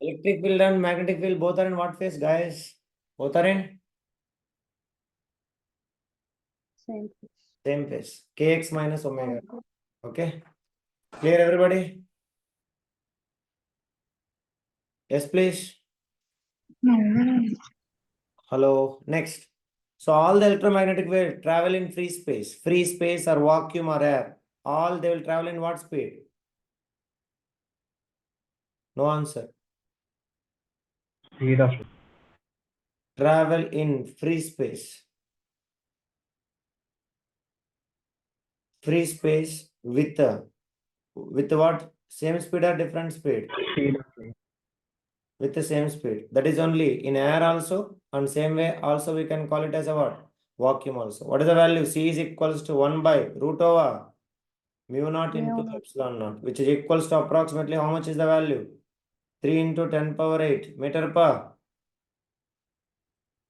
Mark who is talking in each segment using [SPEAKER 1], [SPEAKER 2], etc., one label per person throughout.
[SPEAKER 1] Electric field and magnetic field both are in what phase, guys? Both are in
[SPEAKER 2] Same.
[SPEAKER 1] same phase. Kx minus omega.
[SPEAKER 2] Okay.
[SPEAKER 1] Okay. Clear, everybody? Yes, please. Hello. Next. So all the electromagnetic wave travel in free space or vacuum or air. All they will travel in what speed? No answer.
[SPEAKER 3] Speed of
[SPEAKER 1] Travel in free space. Free space with what? Same speed or different speed?
[SPEAKER 3] speed of light.
[SPEAKER 1] With the same speed. That is only in air also, and same way also we can call it as a what? Vacuum also. What is the value? C is equals to 1 by root over mu naught into
[SPEAKER 2] Mu naught.
[SPEAKER 1] epsilon naught, which is equals to approximately how much is the value? 3 into 10 power 8 meter per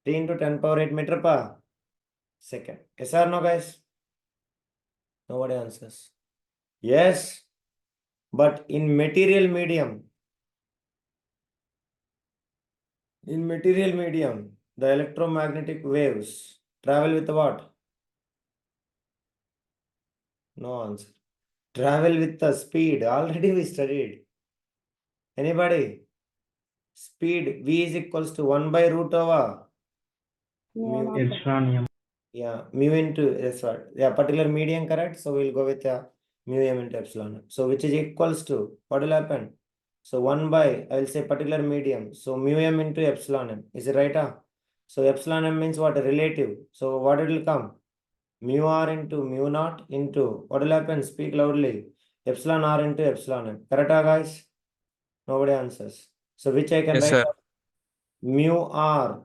[SPEAKER 1] 3 into 10 power 8 meter per second. Yes or no, guys? Nobody answers. Yes, but in material medium, the electromagnetic waves travel with what? No answer. Travel with the speed. Already we studied. Anybody? Speed V is equals to 1 by root over
[SPEAKER 2] Mu naught.
[SPEAKER 3] Epsilon m.
[SPEAKER 1] yeah, mu into that's what. Yeah, particular medium, correct? So we'll go with mu m into epsilon. So which is equals to what will happen? So 1 by I will say particular medium. So mu m into epsilon m. Is it right? So epsilon m means what? Relative. So what it will come? Mu r into mu naught into what will happen? Speak loudly. Epsilon r into epsilon m. Correct, guys? Nobody answers. So which I can
[SPEAKER 4] Yes,
[SPEAKER 1] write
[SPEAKER 4] sir.
[SPEAKER 1] mu r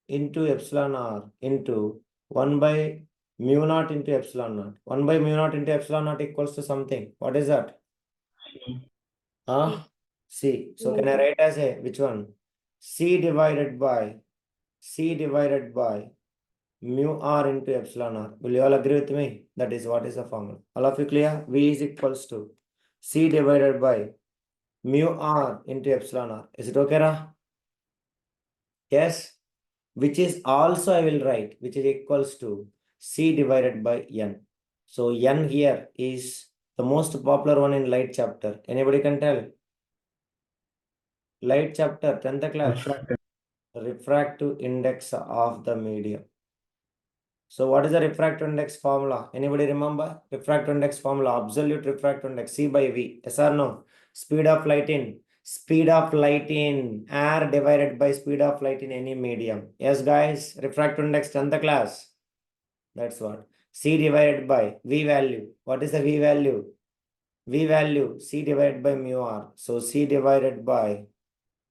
[SPEAKER 1] into epsilon r into 1 by mu naught into epsilon naught. 1 by mu naught into epsilon naught equals to something. What is that? C. So can I write as a which one? C divided by mu r into epsilon r. Will you all agree with me? That is what is the formula. All of you clear? V is equals to C divided by mu r into epsilon r. Is it okay, Ra? Yes. Which is also I will write, which is equals to C divided by N. So N here is the most popular one in light chapter. Anybody can tell? Light chapter, 10th class.
[SPEAKER 3] Refractive.
[SPEAKER 1] Refractive index of the medium. So what is the refractive index formula? Anybody remember? Refractive index formula, absolute refractive index, C by V. Yes or no? Speed of light in air divided by speed of light in any medium. Yes, guys, refractive index 10th class. That's what. C divided by V value. What is the V value? V value, C divided by mu r. So C divided by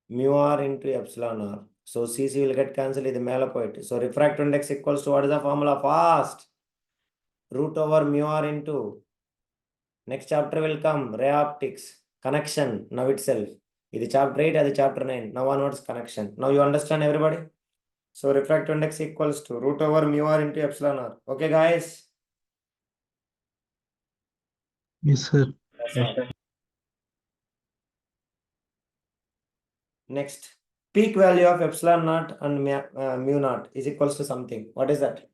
[SPEAKER 1] mu r into epsilon r. So CC will get cancelled in the malapoid. So refractive index equals to what is the formula? Fast. Root over mu r into. Next chapter will come. Ray optics. Connection. Now itself. This chapter 8 and chapter 9. Now onwards connection. Now you understand, everybody? So refractive index equals to root over mu r into epsilon r. Okay, guys?
[SPEAKER 4] Yes, sir.
[SPEAKER 1] That's
[SPEAKER 3] Yes,
[SPEAKER 1] all.
[SPEAKER 3] sir.
[SPEAKER 1] Next. Peak value of epsilon naught and mu naught is equals to something. What is that?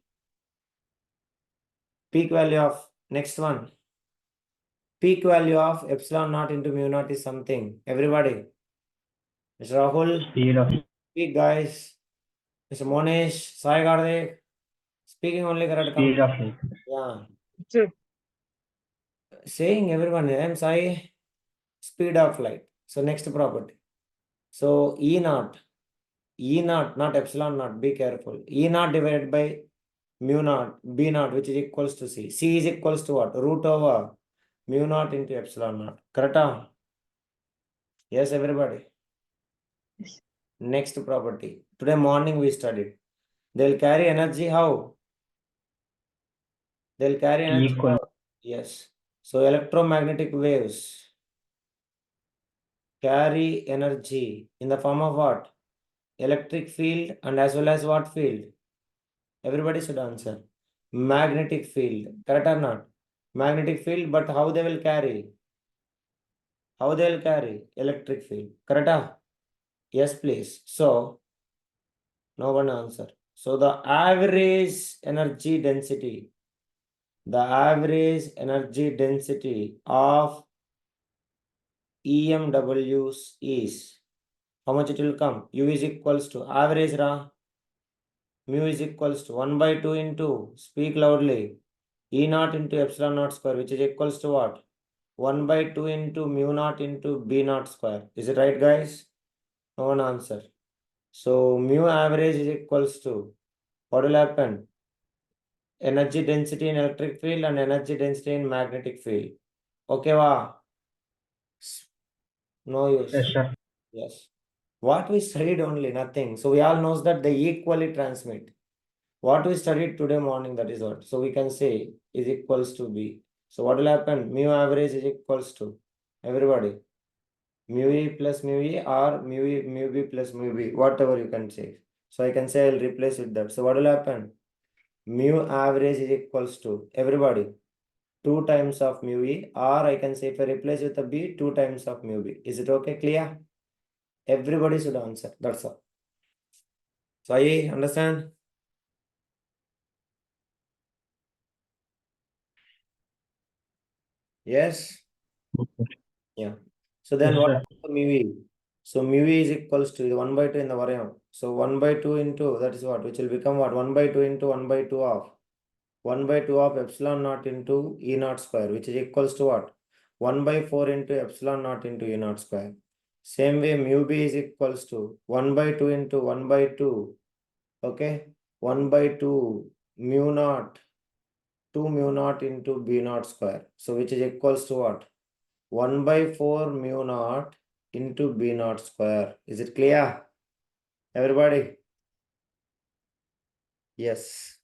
[SPEAKER 1] Peak value of next one. Peak value of epsilon naught into mu naught is something. Everybody. Mr. Rahul.
[SPEAKER 3] Speed of
[SPEAKER 1] Speak, guys. Mr. Monish. Sai Gardik. Speaking only correct.
[SPEAKER 3] speed of light.
[SPEAKER 1] Yeah. Saying everyone. I am Sai. Speed of light. So next property. So E naught. E naught, not epsilon naught. Be careful. E naught divided by mu naught, B naught, which is equals to C. C is equals to what? Root over mu naught into epsilon naught. Correct? Yes, everybody.
[SPEAKER 2] Yes.
[SPEAKER 1] Next property. Today morning we studied. They'll carry energy how? They'll carry energy
[SPEAKER 3] Equal.
[SPEAKER 1] how? Yes. So electromagnetic waves carry energy in the form of what? Electric field and as well as what field? Everybody should answer. Magnetic field. Correct or not? Magnetic field, but how they will carry? How they will carry? Electric field. Correct? Yes, please. So, no one answer. So, the average energy density of EMWs is how much it will come? U is equals to average mu is equals to 1 by 2 into, speak loudly, E naught into epsilon naught square, which is equals to what? 1 by 2 into mu naught into B naught square. Is it right, guys? No one answer. So mu average is equals to, what will happen? Energy density in electric field and energy density in magnetic field. Okay, wa? No use.
[SPEAKER 3] Yes, sir.
[SPEAKER 1] Yes. What we studied only, nothing. So we all knows that they equally transmit. What we studied today morning, that is what. So we can say is equals to B. So what will happen? Mu average is equals to, everybody, mu E plus mu E or mu B plus mu B, whatever you can say. So I can say I'll replace with that. So what will happen? Mu average is equals to, everybody, 2 times of mu E, or I can say if I replace with a B, 2 times of mu B. Is it okay? Clear? Everybody should answer. That's all. So I understand? Yes? Yeah. So then
[SPEAKER 3] Yes,
[SPEAKER 1] what
[SPEAKER 3] sir.
[SPEAKER 1] is the mu e? So mu e is equals to 1 by 2 in the variant. So 1 by 2 into, that is what, which will become what? 1 by 2 into 1 by 2 of 1 by 2 of epsilon naught into E naught square, which is equals to what? 1 by 4 into epsilon naught into E naught square. Same way mu b is equals to 1 by 2 into 1 by 2. Okay. 1 by 2 mu naught, 2 mu naught into B naught square. So which is equals to what? 1 by 4 mu naught into B naught square. Is it clear? Everybody? Yes.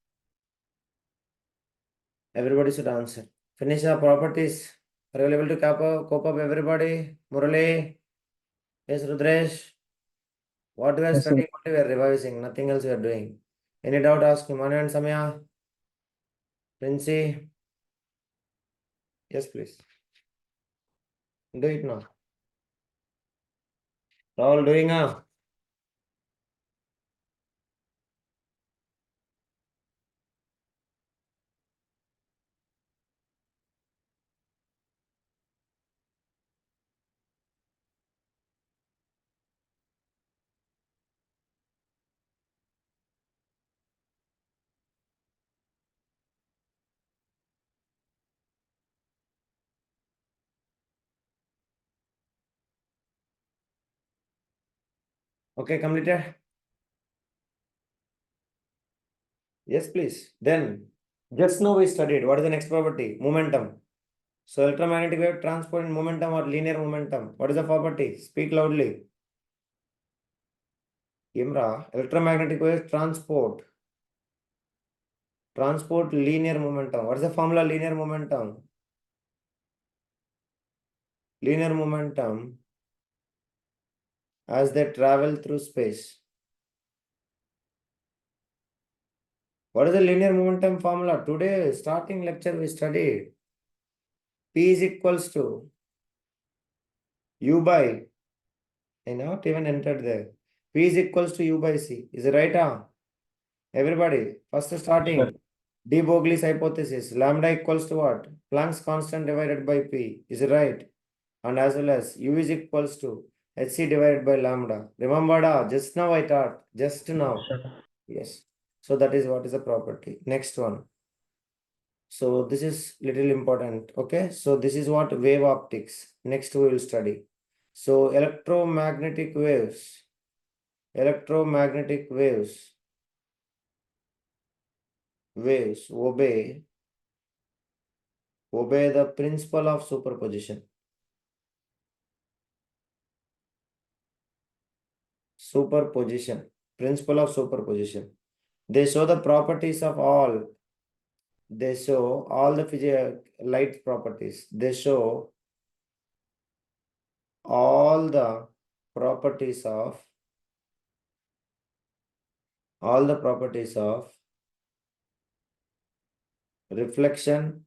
[SPEAKER 1] Everybody should answer. Finish the properties. Are you able to cope up everybody? Murali? Yes, Rudresh? What we are
[SPEAKER 3] Yes, sir.
[SPEAKER 1] studying, what we are revising, nothing else we are doing. Any doubt, ask me. Manu and Samya? Princey? Yes, please. Do it now. All doing now. Okay, completed? Yes, please. Then, just now we studied. What is the next property? Momentum. So electromagnetic wave transport in momentum or linear momentum. What is the property? Speak loudly. Imra, electromagnetic wave transport. Transport linear momentum. What is the formula linear momentum? Linear momentum as they travel through space. What is the linear momentum formula? Today, starting lecture we studied. P is equals to U by, I not even entered there. P is equals to U by C. Is it right? Everybody, first
[SPEAKER 3] Yes, sir.
[SPEAKER 1] starting. De Broglie's hypothesis, lambda equals to what? Planck's constant divided by P. Is it right? And as well as U is equals to Hc divided by lambda. Remember, just now I taught. Just
[SPEAKER 3] Yes,
[SPEAKER 1] now.
[SPEAKER 3] sir.
[SPEAKER 1] Yes. So that is what is the property. Next one. So this is little important. Okay. So this is what wave optics. Next we will study. So electromagnetic waves. Electromagnetic waves obey the principle of superposition. Superposition. Principle of superposition. They show the properties of all. They show all the light properties. They show all the properties of reflection,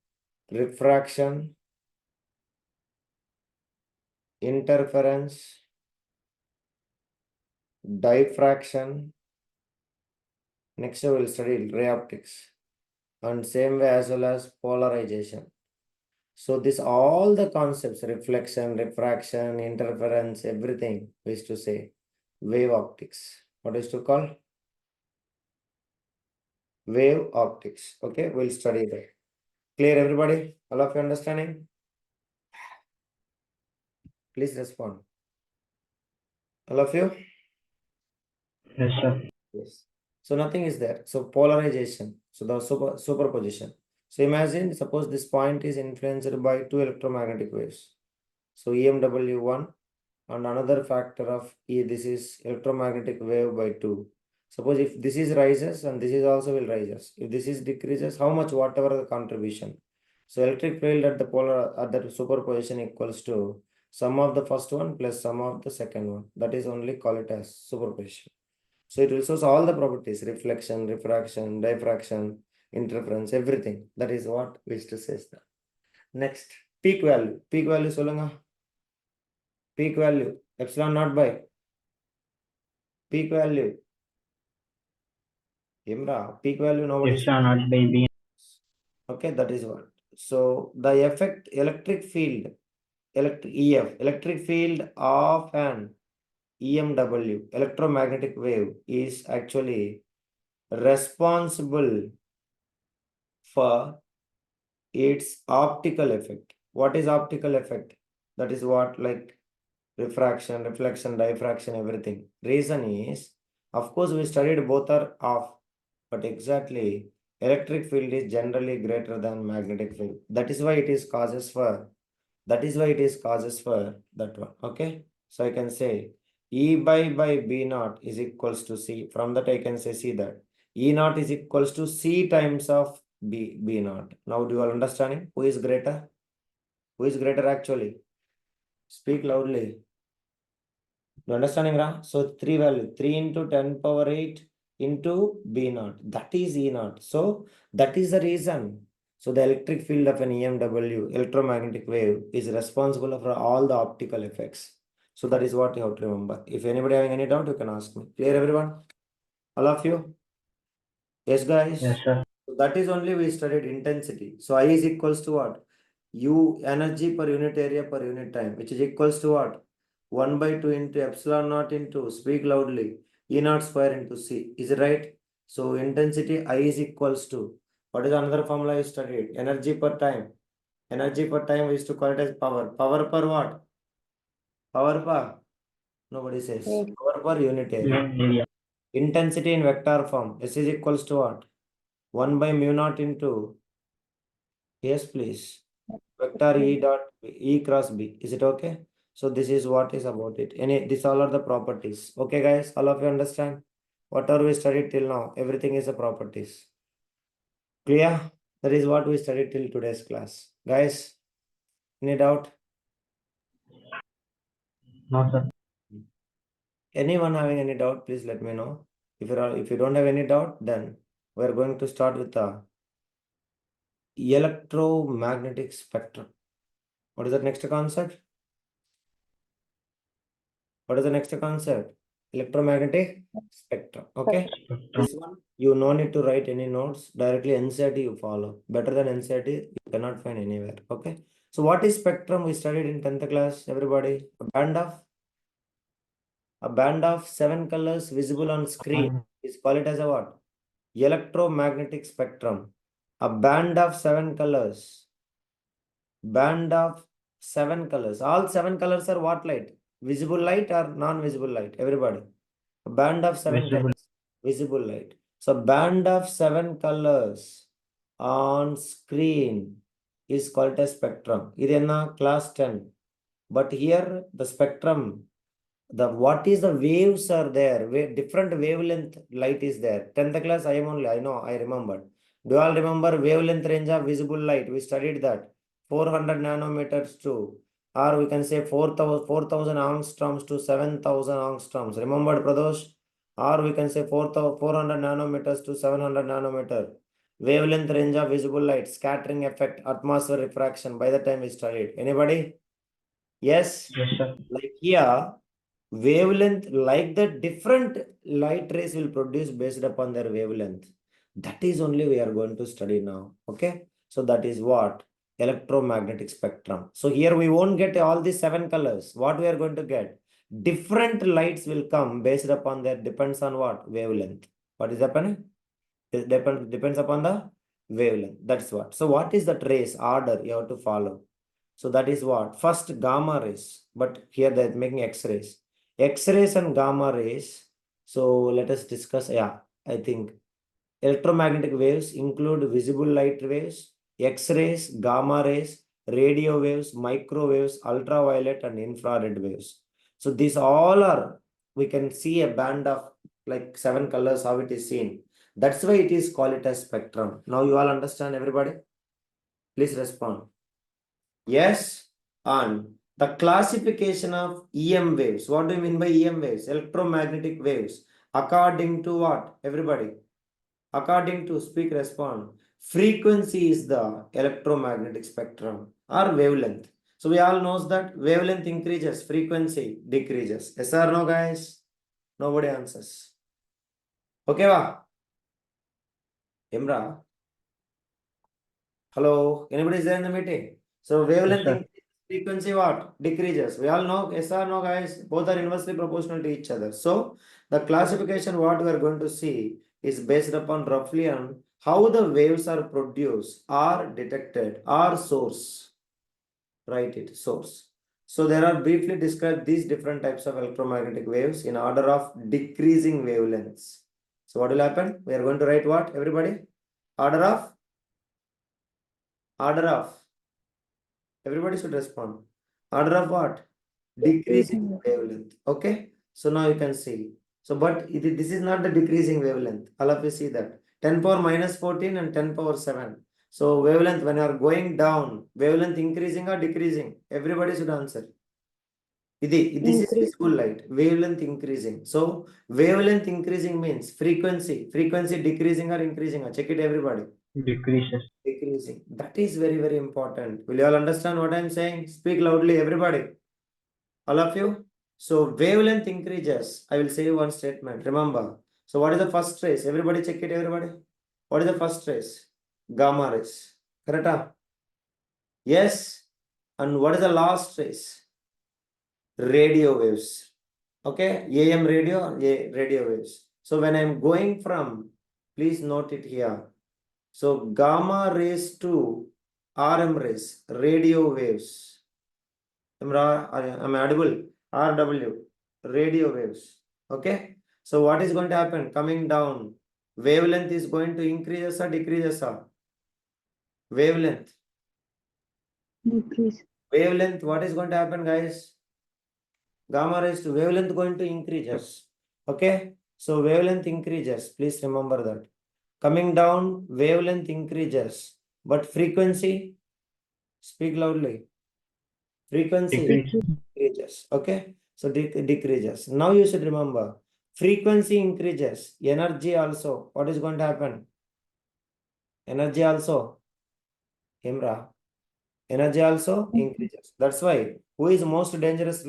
[SPEAKER 1] refraction, interference, diffraction. Next we will study ray optics, and same way as well as polarization. So this all the concepts, reflection, refraction, interference, everything is to say wave optics. What is to call? Wave optics. Okay, we'll study that. Clear everybody? All of you understanding? Please respond. All of you?
[SPEAKER 3] Yes, sir.
[SPEAKER 1] Yes. So nothing is there. So polarization. So the superposition. So imagine, suppose this point is influenced by two electromagnetic waves. So EMW1 and another factor of E, this is electromagnetic wave by 2. Suppose if this is rises and this is also will rises. If this is decreases, how much whatever the contribution. So electric field at the polar at the superposition equals to sum of the first one plus sum of the second one. That is only call it as superposition. So it will show all the properties, reflection, refraction, diffraction, interference, everything. That is what Vista says. Next, peak value. Peak value solunga. Peak value, epsilon naught by peak value. Imra, peak value nobody says.
[SPEAKER 3] Epsilon naught by B.
[SPEAKER 1] Okay, that is what. So the effect electric field, electric field of an EMW, electromagnetic wave, is actually responsible for its optical effect. What is optical effect? That is what, like refraction, reflection, diffraction, everything. Reason is, of course, we studied both are off, but exactly electric field is generally greater than magnetic field. That is why it is causes for that one. Okay, so I can say E by B naught is equals to C. From that I can say C that E naught is equals to C times of B naught. Now do you all understanding? Who is greater? Who is greater actually? Speak loudly. You understanding, Ra? So 3 value, 3 into 10 power 8 into B naught. That is E naught. So that is the reason. So the electric field of an EMW, electromagnetic wave, is responsible for all the optical effects. So that is what you have to remember. If anybody having any doubt, you can ask me. Clear, everyone? All of you? Yes, guys?
[SPEAKER 3] Yes, sir.
[SPEAKER 1] So that is only we studied intensity. So I is equals to what? U energy per unit area per unit time, which is equals to what? 1 by 2 into epsilon naught into, speak loudly, E naught square into C. Is it right? So intensity I is equals to, what is another formula you studied? Energy per time. Energy per time we used to call it as power. Power per what? Power per? Nobody says.
[SPEAKER 2] Wait.
[SPEAKER 1] Power per unit area.
[SPEAKER 3] Unit area.
[SPEAKER 1] Intensity in vector form. S is equals to what? 1 by mu naught into, yes, please. Vector E dot E cross B. Is it okay? So this is what is about it. These all are the properties. Okay, guys, all of you understand? Whatever we studied till now, everything is the properties. Clear? That is what we studied till today's class. Guys, any doubt?
[SPEAKER 3] No, sir.
[SPEAKER 1] Anyone having any doubt, please let me know. If you don't have any doubt, then we are going to start with the electromagnetic spectrum. What is the next concept? What is the next concept? Electromagnetic spectrum. Okay.
[SPEAKER 3] Spectrum.
[SPEAKER 1] This one, you no need to write any notes. Directly NCERT you follow. Better than NCERT, you cannot find anywhere. Okay. So what is spectrum? We studied in 10th class, everybody. A band of 7 colors visible on screen is called it as a what? Electromagnetic spectrum. A band of 7 colors. Band of 7 colors. All 7 colors are what light? Visible light or non-visible light? Everybody. A band of 7
[SPEAKER 3] Visible.
[SPEAKER 1] colors. Visible light. So band of 7 colors on screen is called a spectrum. Idenna class 10. But here the spectrum, the what is the waves are there, different wavelength light is there. 10th class I know, I remember. Do you all remember wavelength range of visible light? We studied that 400 nanometers to, or we can say 4,000 angstroms to 7,000 angstroms. Remembered, Pradosh? Or we can say 400 nanometers to 700 nanometer. Wavelength range of visible light, scattering effect, atmosphere refraction. By the time we studied. Anybody? Yes?
[SPEAKER 3] Yes, sir.
[SPEAKER 1] Like here, wavelength, like the different light rays will produce based upon their wavelength. That is only we are going to study now. Okay. So that is what? Electromagnetic spectrum. So here we won't get all these 7 colors. What we are going to get? Different lights will come based upon their, depends on what? Wavelength. What is happening? It depends upon the wavelength. That's what. So what is that rays order you have to follow? So that is what? First gamma rays, but here they're making X-rays. X-rays and gamma rays. So let us discuss. Yeah, I think electromagnetic waves include visible light waves, X-rays, gamma rays, radio waves, microwaves, ultraviolet, and infrared waves. So these all are, we can see a band of like 7 colors, how it is seen. That's why it is called it as spectrum. Now you all understand, everybody? Please respond. Yes. And the classification of EM waves. What do you mean by EM waves? Electromagnetic waves. According to what? Everybody. According to speak respond. Frequency is the electromagnetic spectrum or wavelength. So we all knows that wavelength increases, frequency decreases. Yes or no, guys? Nobody answers. Okay, va? Imra? Hello? Anybody is there in the meeting? So wavelength
[SPEAKER 3] sir.
[SPEAKER 1] increases, frequency what? Decreases. We all know, yes or no, guys? Both are inversely proportional to each other. So the classification what we are going to see is based upon roughly on how the waves are produced, are detected, or source. Write it, source. So there are briefly described these different types of electromagnetic waves in order of decreasing wavelengths. So what will happen? We are going to write what, everybody? Order of? Everybody should respond. Order of what? Decreasing wavelength. Okay. So now you can see. So, but this is not the decreasing wavelength. All of you see that. 10 power minus 14 and 10 power 7. So wavelength, when you are going down, wavelength increasing or decreasing? Everybody should answer. This is visible light. Wavelength increasing. So wavelength increasing means frequency. Frequency decreasing or increasing? Check it, everybody.
[SPEAKER 3] Decreases.
[SPEAKER 1] Decreasing. That is very, very important. Will you all understand what I'm saying? Speak loudly, everybody. All of you. So wavelength increases. I will say one statement. Remember. So what is the first rays? Everybody check it, everybody. What is the first rays? Gamma rays. Correct? Yes. And what is the last rays? Radio waves. Okay. AM radio, radio waves. So when I'm going from, please note it here. So gamma rays to RM rays, radio waves. Am I audible? RW, radio waves. Okay. So what is going to happen? Coming down, wavelength is going to increase or decreases? Wavelength.
[SPEAKER 2] Decrease.
[SPEAKER 1] Wavelength, what is going to happen, guys? Gamma rays to wavelength going to increases. Okay. So wavelength increases. Please remember that. Coming down, wavelength increases. But frequency, speak loudly. Frequency decreases. Okay. So decreases. Now you should remember. Frequency increases. Energy also. What is going to happen? Energy also. Imra. Energy also increases. That's why. Who is most dangerous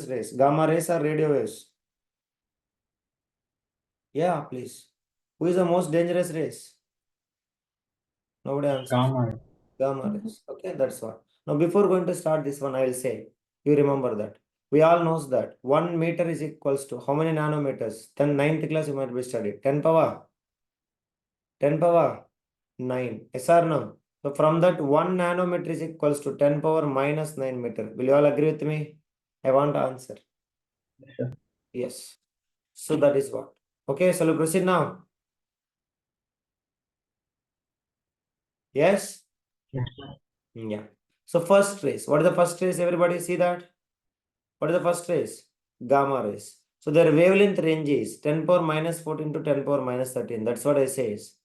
[SPEAKER 1] rays? Gamma rays or radio waves? Yeah, please. Who is the most dangerous rays? Nobody answers.
[SPEAKER 3] Gamma.
[SPEAKER 1] Gamma rays. Okay, that's what. Now, before going to start this one, I will say, you remember that. We all knows that 1 meter is equals to how many nanometers? 10, 9th class you might be studied. 10 power? 10 power? 9. Yes or no? So, from that 1 nanometer is equals to 10 power minus 9 meter. Will you all agree with me? I want to answer.
[SPEAKER 3] Yes, sir.
[SPEAKER 1] Yes. So, that is what. Okay, so we proceed now. Yes?
[SPEAKER 3] Yes, sir.
[SPEAKER 1] Yeah. So, first rays. What is the first rays? Everybody see that? What is the first rays? Gamma rays. So their wavelength range is 10 power minus 14 to 10 power minus 13. That's what I say is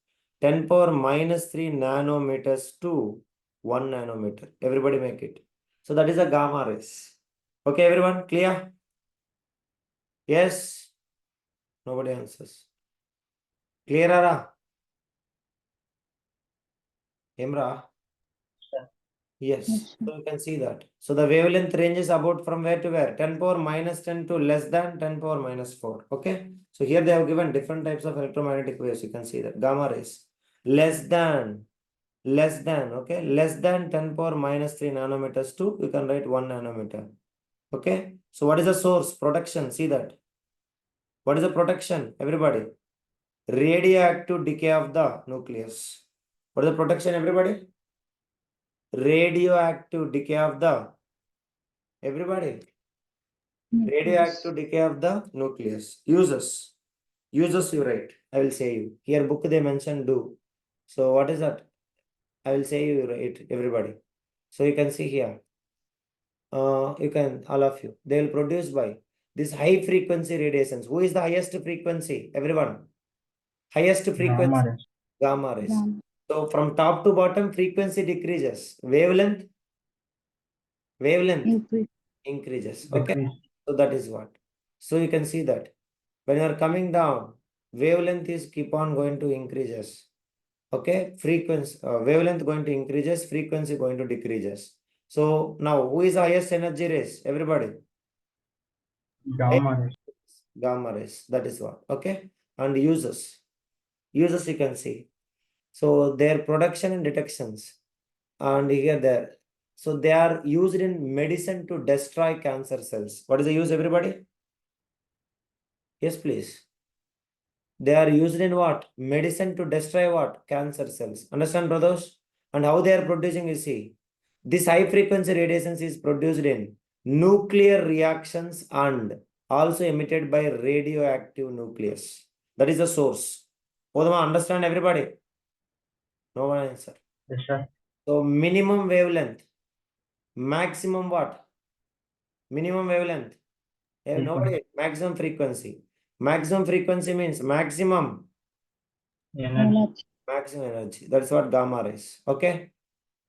[SPEAKER 1] 10 power minus 3 nanometers to 1 nanometer. Everybody make it. So that is a gamma rays. Okay, everyone, clear? Yes? Nobody answers. Clear, Ara? Imra?
[SPEAKER 3] Sir.
[SPEAKER 1] Yes,
[SPEAKER 2] Yes, sir.
[SPEAKER 1] so you can see that. So the wavelength range is about from where to where? 10 power minus 10 to less than 10 power minus 4. Okay. So here they have given different types of electromagnetic waves. You can see that gamma rays less than, okay, less than 10 power minus 3 nanometers to you can write 1 nanometer. Okay. So what is the source? Protection. See that. What is the protection? Everybody. Radioactive decay of the nucleus. What is the protection? Everybody. Radioactive decay of the everybody. Radioactive decay of the nucleus. Uses. Uses you write. I will say you. Here book they mention do. So what is that? I will say you write everybody. So you can see here. You can all of you. They will produce by this high frequency radiations. Who is the highest frequency? Everyone. Highest frequency.
[SPEAKER 3] Gamma rays.
[SPEAKER 1] Gamma rays.
[SPEAKER 2] Gamma.
[SPEAKER 1] So from top to bottom frequency decreases. Wavelength
[SPEAKER 2] Increase.
[SPEAKER 1] increases. Okay.
[SPEAKER 3] Decrease.
[SPEAKER 1] So that is what. So you can see that when you are coming down, wavelength is keep on going to increases. Okay, frequency wavelength going to increases, frequency going to decreases. So now who is the highest energy rays? Everybody.
[SPEAKER 3] Gamma rays.
[SPEAKER 1] Gamma rays. That is what. Okay, and uses you can see. So their production and detections, and here there. So they are used in medicine to destroy cancer cells. What is the use, everybody? Yes, please. They are used in what? Medicine to destroy what? Cancer cells. Understand, brothers? And how they are producing, you see. This high frequency radiations is produced in nuclear reactions and also emitted by radioactive nucleus. That is the source. Podama, understand, everybody? No one answer.
[SPEAKER 3] Yes, sir.
[SPEAKER 1] So minimum wavelength, maximum what? Minimum wavelength. Nobody. Maximum frequency. Maximum frequency means maximum.
[SPEAKER 3] Energy.
[SPEAKER 1] Maximum energy. That's what gamma is. Okay.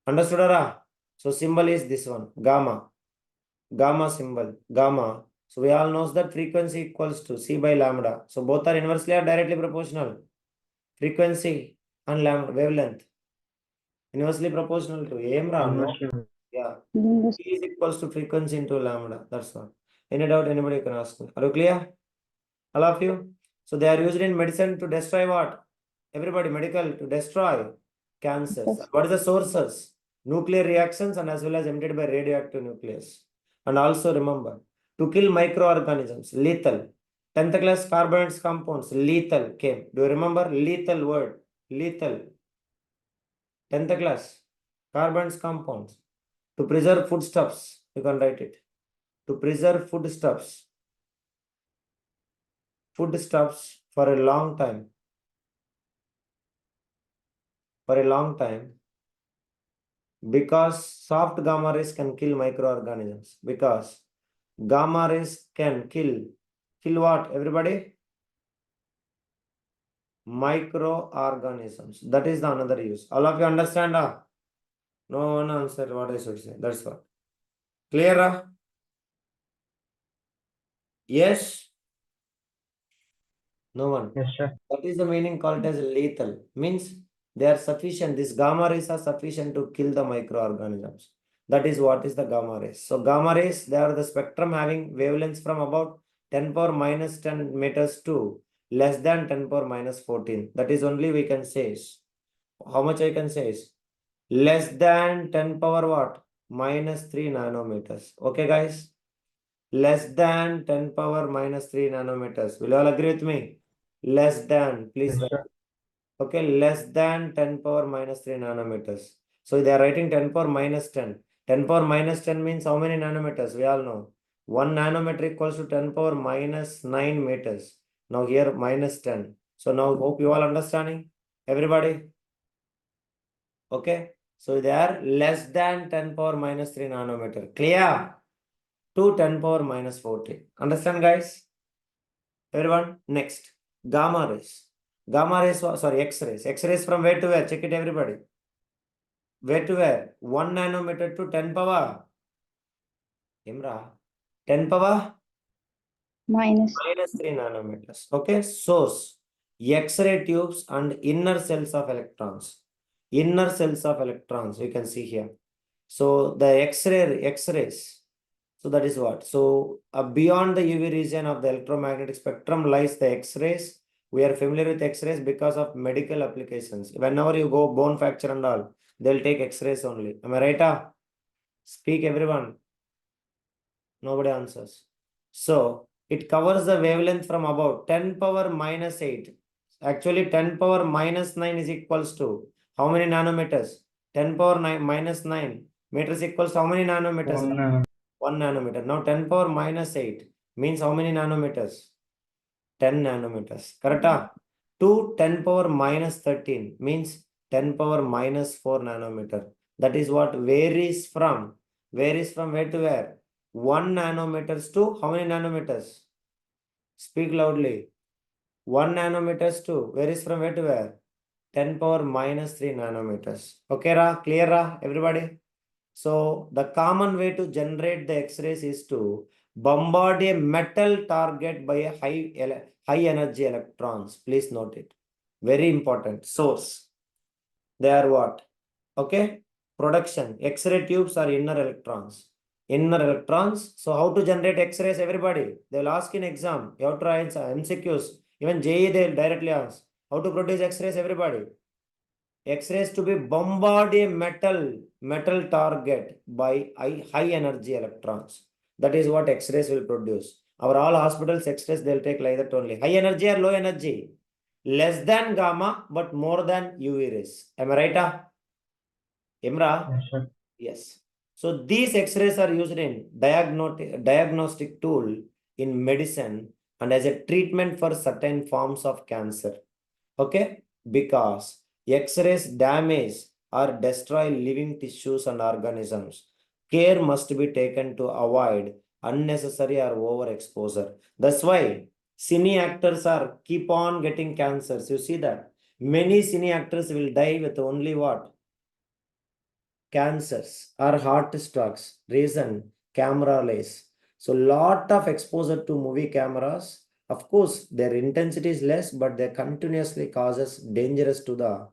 [SPEAKER 1] Understood, Ara? So symbol is this one. Gamma. Gamma symbol. Gamma. So we all knows that frequency equals to C by lambda. So both are inversely or directly proportional. Frequency and lambda wavelength. Inversely proportional to AMRA. No.
[SPEAKER 3] Inversely.
[SPEAKER 1] Yeah.
[SPEAKER 2] Inverse.
[SPEAKER 1] E is equals to frequency into lambda. That's all. Any doubt, anybody can ask me. Are you clear? All of you? So they are used in medicine to destroy what? Everybody, medical to destroy cancers.
[SPEAKER 2] Yes.
[SPEAKER 1] What is the sources? Nuclear reactions and as well as emitted by radioactive nucleus. And also remember, to kill microorganisms, lethal. 10th class carbonics compounds, lethal came. Do you remember? Lethal word. Lethal. 10th class. Carbonics compounds. To preserve foodstuffs. You can write it. To preserve foodstuffs. Foodstuffs for a long time. For a long time. Because soft gamma rays can kill microorganisms. Because gamma rays can kill what, everybody? Microorganisms. That is the another use. All of you understand? No one answered what I should say. That's what. Clear? Yes? No one.
[SPEAKER 3] Yes, sir.
[SPEAKER 1] That is the meaning called as lethal. Means they are sufficient. These gamma rays are sufficient to kill the microorganisms. That is what is the gamma rays. So gamma rays, they are the spectrum having wavelengths from about 10 power minus 10 meters to less than 10 power minus 14. That is only we can say. How much I can say is less than 10 power what? Minus 3 nanometers. Okay, guys? Less than 10 power minus 3 nanometers. Will you all agree with me? Less than, please
[SPEAKER 3] Yes,
[SPEAKER 1] write.
[SPEAKER 3] sir.
[SPEAKER 1] Okay, less than 10 power minus 3 nanometers. So they are writing 10 power minus 10. 10 power minus 10 means how many nanometers? We all know. 1 nanometer equals to 10 power minus 9 meters. Now here minus 10. So now hope you all understanding? Everybody? Okay. So they are less than 10 power minus 3 nanometer. Clear? To 10 power minus 14. Understand, guys? Everyone? Next. Gamma rays. Gamma rays, sorry, X-rays. X-rays from where to where? Check it, everybody. Where to where? 1 nanometer to 10 power. Imra. 10 power?
[SPEAKER 2] Minus.
[SPEAKER 1] Minus 3 nanometers. Okay. Source. X-ray tubes and inner cells of electrons. Inner cells of electrons. You can see here. So the X-rays. So that is what. So beyond the UV region of the electromagnetic spectrum lies the X-rays. We are familiar with X-rays because of medical applications. Whenever you go bone fracture and all, they'll take X-rays only. Am I right? Speak everyone. Nobody answers. So it covers the wavelength from about 10 power minus 8. Actually, 10 power minus 9 is equals to how many nanometers? 10 power 9 minus 9 meters equals to how many nanometers? 1 nanometer. Now 10 power minus 8 means how many nanometers? 10 nanometers. Correct? To 10 power minus 13 means 10 power minus 4 nanometer. That is what varies from where to where? 1 nanometers to how many nanometers? Speak loudly. 1 nanometers to from where to where? 10 power minus 3 nanometers. Okay, clear, everybody? So the common way to generate the X-rays is to bombard a metal target by a high energy electrons. Please note it. Very important. Source. They are what? Okay. Production. X-ray tubes are inner electrons. Inner electrons. So how to generate X-rays, everybody? They will ask in exam. You have to write MCQs. Even JE they will directly ask. How to produce X-rays, everybody? X-rays to be bombard a metal target by high energy electrons. That is what X-rays will produce. Our all hospitals X-rays they'll take like that only. High energy or low energy? Less than gamma but more than UV rays. Am I right? Imra?
[SPEAKER 3] Yes, sir.
[SPEAKER 1] Yes. So these X-rays are used in diagnostic tool in medicine and as a treatment for certain forms of cancer. Okay? Because X-rays damage or destroy living tissues and organisms. Care must be taken to avoid unnecessary or overexposure. That's why cine actors are keep on getting cancers. You see that? Many cine actors will die with only what? Cancers or heart strokes. Reason? Camera less. So lot of exposure to movie cameras. Of course, their intensity is less, but they continuously causes dangerous to the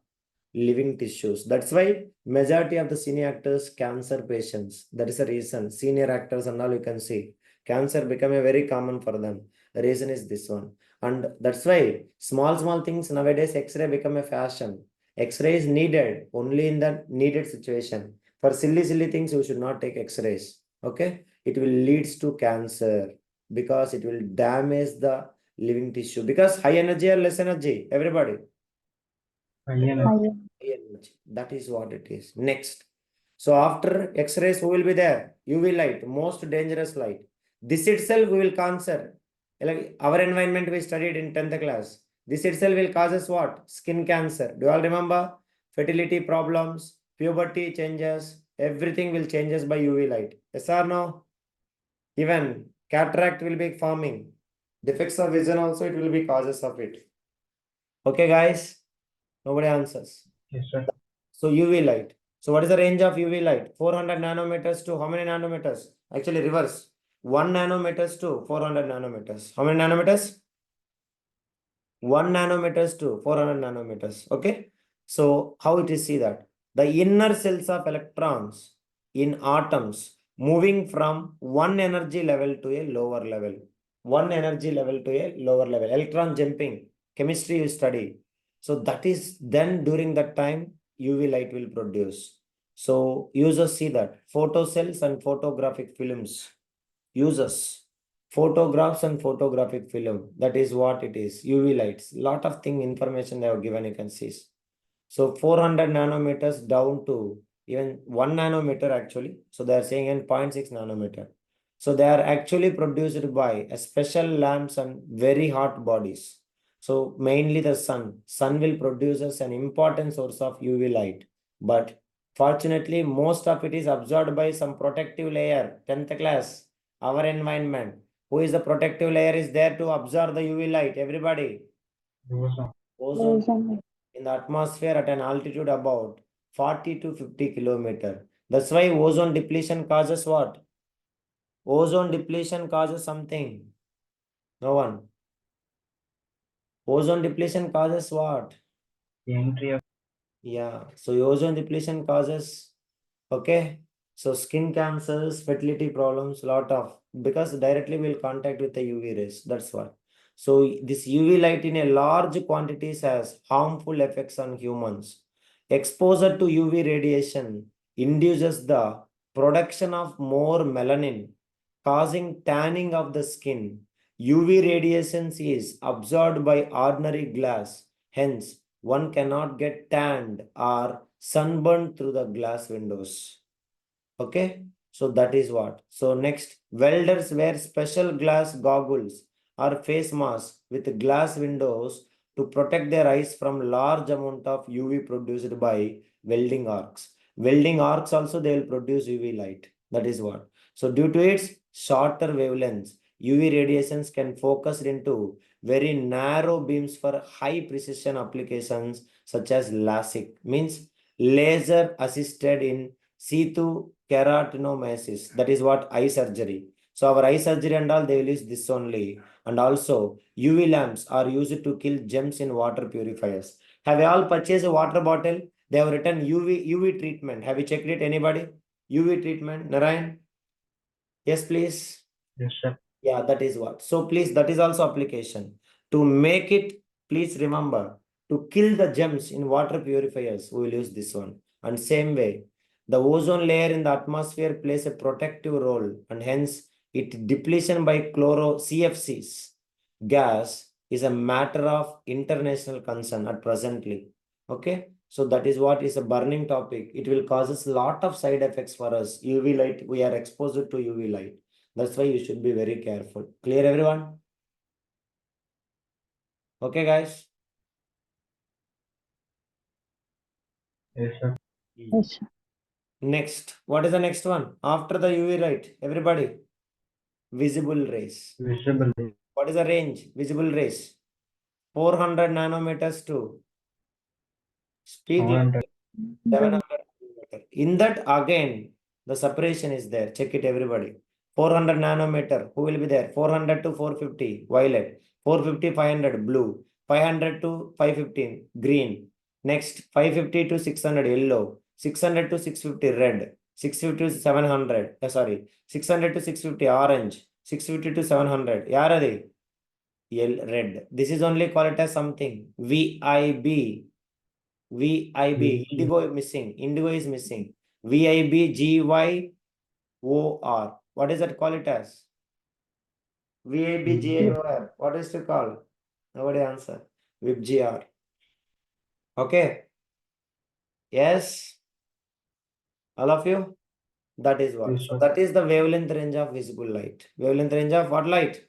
[SPEAKER 1] living tissues. That's why majority of the senior actors cancer patients. That is the reason. Senior actors and all you can see. Cancer become a very common for them. The reason is this one. And that's why small things nowadays X-ray become a fashion. X-ray is needed only in the needed situation. For silly things, you should not take X-rays. Okay? It will leads to cancer because it will damage the living tissue. Because high energy or less energy, everybody.
[SPEAKER 3] High energy.
[SPEAKER 2] High
[SPEAKER 1] Energy. That is what it is. Next. So after X-rays, who will be there? UV light, most dangerous light. This itself will cancer. Like our environment we studied in 10th class. This itself will causes what? Skin cancer. Do you all remember? Fertility problems, puberty changes, everything will changes by UV light. Yes or no? Even cataract will be forming. Defects of vision also it will be causes of it. Okay, guys. Nobody answers.
[SPEAKER 3] Yes, sir.
[SPEAKER 1] So UV light. So what is the range of UV light? 400 nanometers to how many nanometers? Actually reverse. 1 nanometers to 400 nanometers. How many nanometers? 1 nanometers to 400 nanometers. Okay. So how it is see that? The inner cells of electrons in atoms moving from one energy level to a lower level. One energy level to a lower level. Electron jumping. Chemistry you study. So that is then during that time UV light will produce. So users see that photocells and photographic films. Users photographs and photographic film. That is what it is. UV lights. Lot of thing information they have given. You can see. So 400 nanometers down to even 1 nanometer actually. So they are saying in 0.6 nanometer. So they are actually produced by a special lamps and very hot bodies. So mainly the sun. Sun will produce us an important source of UV light. But fortunately, most of it is absorbed by some protective layer. 10th class, our environment. Who is the protective layer is there to absorb the UV light? Everybody.
[SPEAKER 3] Ozone.
[SPEAKER 1] Ozone
[SPEAKER 2] ozone.
[SPEAKER 1] in the atmosphere at an altitude about 40 to 50 kilometer. That's why ozone depletion causes what? Ozone depletion causes something. No one. Ozone depletion causes what?
[SPEAKER 3] The entry of
[SPEAKER 1] Yeah. So ozone depletion causes, okay. So skin cancers, fertility problems, lot of, because directly will contact with the UV rays. That's why. So this UV light in a large quantities has harmful effects on humans. Exposure to UV radiation induces the production of more melanin, causing tanning of the skin. UV radiation is absorbed by ordinary glass. Hence, one cannot get tanned or sunburned through the glass windows. Okay, so that is what. So next, welders wear special glass goggles or face masks with glass windows to protect their eyes from large amount of UV produced by welding arcs. Welding arcs also they will produce UV light. That is what. So due to its shorter wavelengths, UV radiations can focus into very narrow beams for high precision applications such as LASIK, means laser assisted in situ keratinomasis. That is what eye surgery. So our eye surgery and all they will use this only. And also UV lamps are used to kill germs in water purifiers. Have you all purchased a water bottle? They have written UV treatment. Have you checked it? Anybody? UV treatment, Narayan? Yes, please.
[SPEAKER 3] Yes, sir.
[SPEAKER 1] Yeah, that is what. So please, that is also application. To make it, please remember, to kill the germs in water purifiers, we will use this one. And same way, the ozone layer in the atmosphere plays a protective role, and hence it depletion by chloro CFCs gas is a matter of international concern at presently. Okay, so that is what is a burning topic. It will causes a lot of side effects for us. UV light, we are exposed to UV light. That's why you should be very careful. Clear, everyone? Okay, guys.
[SPEAKER 3] Yes, sir.
[SPEAKER 2] Yes, sir.
[SPEAKER 1] Next, what is the next one? After the UV light, everybody. Visible rays.
[SPEAKER 3] Visible.
[SPEAKER 1] What is the range? Visible rays. 400 nanometers to speak
[SPEAKER 3] 700.
[SPEAKER 1] 700 nanometer. In that, again, the separation is there. Check it, everybody. 400 nanometer. Who will be there? 400 to 450, violet. 450, 500, blue. 500 to 515, green. Next, 550 to 600, yellow. 600 to 650, red. 650 to 700, sorry. 600 to 650, orange. 650 to 700. Yaradi? Red. This is only called it as something. VIB. VIB. Indigo missing. Indigo is missing. VIB GYOR. What is that call it as? VIB GYOR. What is to call? Nobody answer. VIBGR. Okay. Yes. All of you? That is what.
[SPEAKER 3] Yes,
[SPEAKER 1] So
[SPEAKER 3] sir.
[SPEAKER 1] that is the wavelength range of visible light. Wavelength range of what light?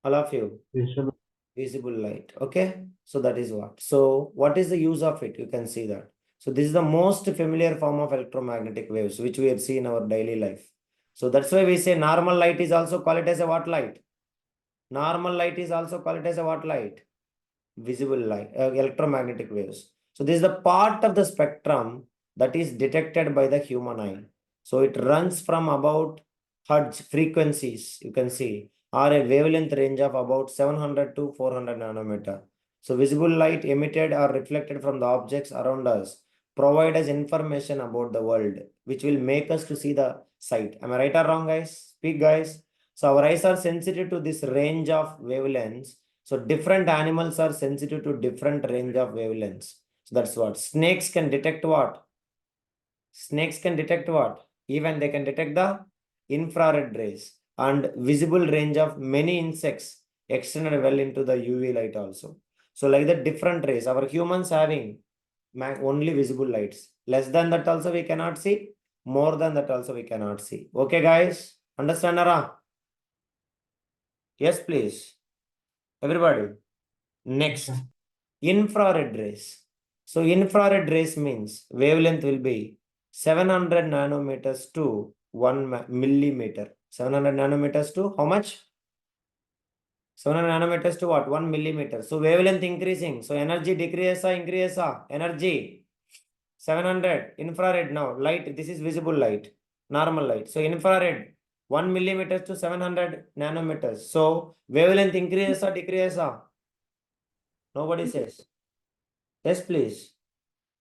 [SPEAKER 1] All of you.
[SPEAKER 3] Visible.
[SPEAKER 1] Visible light. Okay. So that is what. So what is the use of it? You can see that. So this is the most familiar form of electromagnetic waves, which we see in our daily life. So that's why we say normal light is also called it as a what light? Normal light is also called it as a what light? Visible light, electromagnetic waves. So this is the part of the spectrum that is detected by the human eye. So it runs from about hertz frequencies, you can see, or a wavelength range of about 700 to 400 nanometer. So visible light emitted or reflected from the objects around us provide us information about the world, which will make us to see the sight. Am I right or wrong, guys? Speak, guys. So our eyes are sensitive to this range of wavelengths. So different animals are sensitive to different range of wavelengths. So that's what. Snakes can detect what? Snakes can detect what? Even they can detect the infrared rays and visible range of many insects extended well into the UV light also. So like the different rays, our humans having only visible lights. Less than that also we cannot see. More than that also we cannot see. Okay, guys? Understand, Nara? Yes, please. Everybody. Next,
[SPEAKER 3] sir.
[SPEAKER 1] infrared rays. So infrared rays means wavelength will be 700 nanometers to 1 millimeter. 700 nanometers to how much? 700 nanometers to what? 1 millimeter. So wavelength increasing. So energy decreases or increases? Energy 700 infrared now. Light, this is visible light, normal light. So infrared 1 millimeter to 700 nanometers. So wavelength increases or decreases? Nobody says. Yes, please.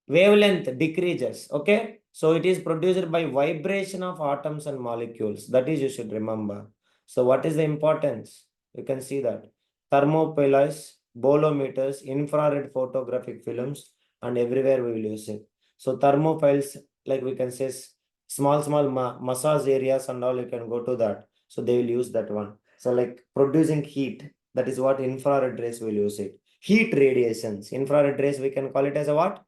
[SPEAKER 1] Wavelength decreases. Okay. So it is produced by vibration of atoms and molecules. That is, you should remember. So what is the importance? You can see that. Thermopilas, bolometers, infrared photographic films, and everywhere we will use it. So thermophiles, like we can say, small massage areas and all, you can go to that. So they will use that one. So like producing heat, that is what infrared rays will use it. Heat radiations, infrared rays, we can call it as a what?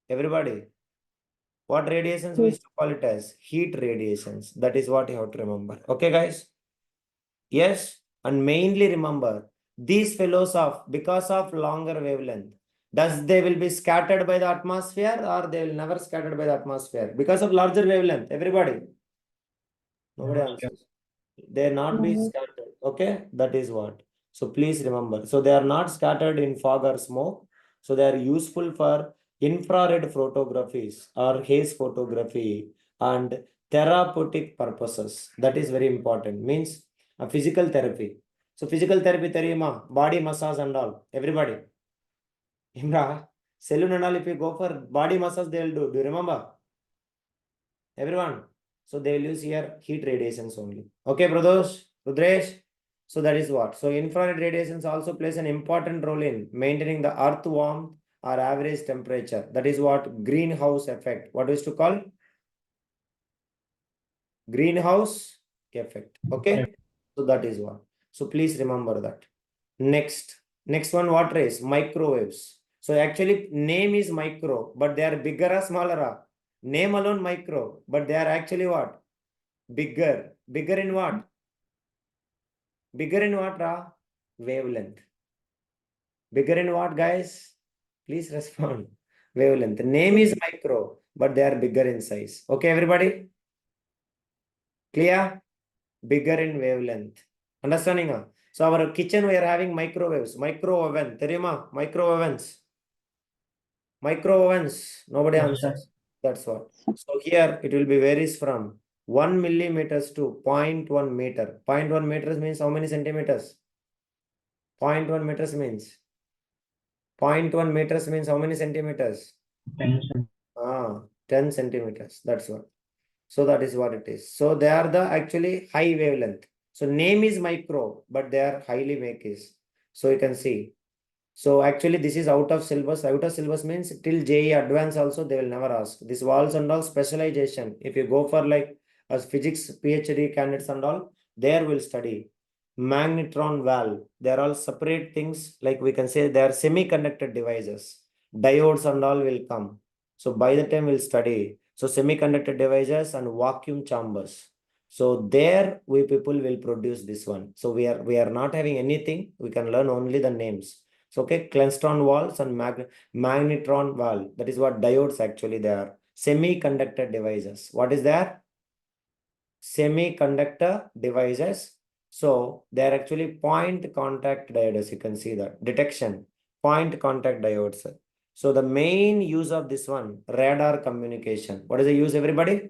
[SPEAKER 1] Everybody. What radiations we used to call it as? Heat radiations. That is what you have to remember. Okay, guys? Yes. And mainly remember, these fellows of, because of longer wavelength, does they will be scattered by the atmosphere or they will never scattered by the atmosphere? Because of larger wavelength, everybody. Nobody answers. They not be
[SPEAKER 2] No.
[SPEAKER 1] scattered. Okay, that is what. So please remember. So they are not scattered in fog or smoke. So they are useful for infrared photographies or haze photography and therapeutic purposes. That is very important. Means a physical therapy. So physical therapy, therima, body massage and all. Everybody. Imra, salon and all, if you go for body massage, they will do. Do you remember? Everyone. So they will use here heat radiations only. Okay, brothers, Rudresh. So that is what. So infrared radiations also plays an important role in maintaining the earth warmth or average temperature. That is what greenhouse effect. What is to call? Greenhouse effect. Okay. So that is what. So please remember that. Next one, what rays? Microwaves. So actually name is micro, but they are bigger or smaller? Name alone micro, but they are actually what? Bigger. Bigger in what? Bigger in what, Ra? Wavelength. Bigger in what, guys? Please respond. Wavelength. The name is micro, but they are bigger in size. Okay, everybody? Clear? Bigger in wavelength. Understanding? So our kitchen, we are having microwaves. Micro oven. Terima? Micro ovens. Micro ovens. Nobody
[SPEAKER 3] Yes, sir.
[SPEAKER 1] answers. That's what. So here it will be varies from 1 millimeters to 0.1 meter. 0.1 meters means how many centimeters? 0.1 meters means 0.1 meters means how many centimeters?
[SPEAKER 3] 10 cent.
[SPEAKER 1] 10 centimeters. That's what. So that is what it is. So they are the actually high wavelength. So name is micro, but they are highly makis. So you can see. So actually this is out of syllabus. Out of syllabus means till JE advance also they will never ask. This walls and all specialization. If you go for like as physics PhD candidates and all, there will study. Magnetron valve. They are all separate things. Like we can say they are semiconductor devices. Diodes and all will come. So by the time we'll study. So semiconductor devices and vacuum chambers. So there we people will produce this one. So we are not having anything. We can learn only the names. So okay, klystron walls and magnetron valve. That is what diodes actually they are. Semiconductor devices. What is that? Semiconductor devices. So they are actually point contact diodes. You can see that. Detection. Point contact diodes. So the main use of this one, radar communication. What is the use, everybody?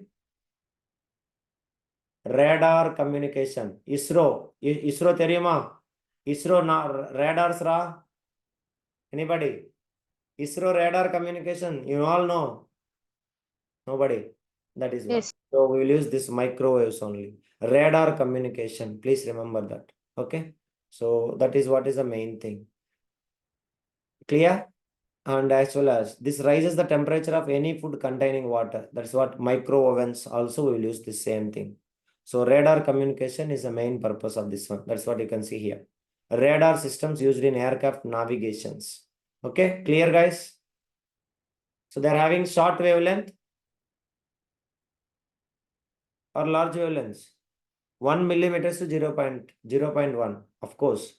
[SPEAKER 1] Radar communication. ISRO. ISRO theriyuma? ISRO radars ra? Anybody? ISRO radar communication. You all know? Nobody. That is what.
[SPEAKER 2] Yes.
[SPEAKER 1] So we will use this microwaves only. Radar communication. Please remember that. Okay. So that is what is the main thing. Clear? And as well as this raises the temperature of any food containing water. That's what micro ovens also will use the same thing. So radar communication is the main purpose of this one. That's what you can see here. Radar systems used in aircraft navigations. Okay, clear guys? So they're having short wavelength or large wavelengths. 1 millimeters to 0.1. Of course,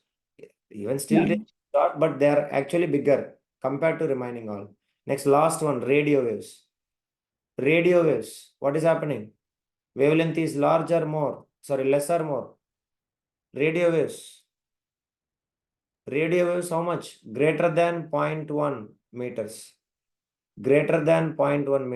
[SPEAKER 1] even still
[SPEAKER 2] Yeah.
[SPEAKER 1] short, but they are actually bigger compared to remaining all. Next, last one, radio waves. Radio waves. What is happening? Wavelength is larger, more. Sorry, lesser, more. Radio waves. Radio waves, how much? Greater than 0.1 meters. Greater than 0.1 meters.